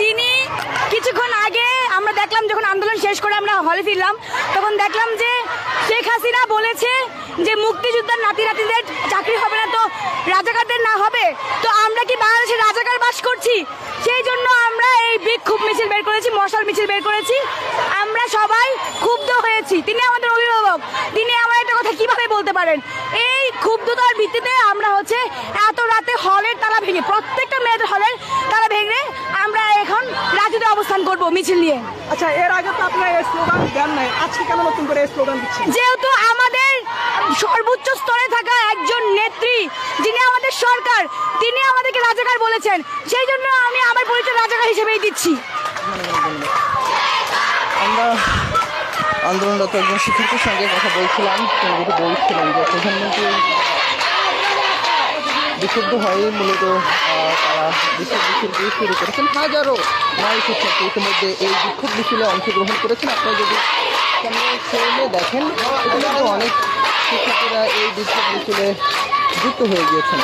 তিনি কিছুক্ষণ আগে আমরা দেখলাম, যখন আন্দোলন শেষ করে আমরা হলে ফিরলাম, তখন দেখলাম যে শেখ হাসিনা বলেছে যে মুক্তিযোদ্ধার নাতি নাতিদের চাকরি হবে না, তো রাজাকারদের না হবে। তো আমরা কি বাংলাদেশে রাজাকার বাস করছি? সেই জন্য আমরা এই বিক্ষোভ মিছিল বের করেছি, মশাল মিছিল বের করেছি। আমরা সবাই ক্ষুব্ধ হয়েছি। তিনি আমাদের অভিভাবক, তিনি আমার একটা কথা কিভাবে বলতে পারেন? এই ক্ষুব্ধতার ভিত্তিতে আমরা এত রাতে হলের তালা ভেঙে, প্রত্যেকটা মেয়েদের হলের তালা ভেঙে আমরা এখন রাজুতে অবস্থান করব মিছিল নিয়ে। আচ্ছা, এর আগে তো আপনারা এই স্লোগান দেন নাই, আজকে কেন নতুন করে এই স্লোগান দিচ্ছেন? যেহেতু আমাদের সর্বোচ্চ স্তরে থাকা একজন নেত্রী, যিনি আমাদের সরকার, তিনি আমাদেরকে রাজাকার বলেছেন, সেই জন্য আমি আমার পরিচয় রাজাকার হিসেবেই দিচ্ছি। আমরা আন্দোলনরত একজন শিক্ষকের সঙ্গে কথা বলছিলাম, তিনি যেটা বলছিলেন যে প্রধানমন্ত্রী বিশুদ্ধ হয়ে মূলত তারা বিক্ষোভ মিছিল শুরু করেছেন। হাজারো নারী শিক্ষার্থী ইতিমধ্যে এই বিক্ষোভ মিছিলে অংশগ্রহণ করেছেন। আপনারা যদি সামনে দেখেন, ইতিমধ্যে অনেক শিক্ষার্থীরা এই বিক্ষোভ মিছিলে যুক্ত হয়ে গিয়েছেন।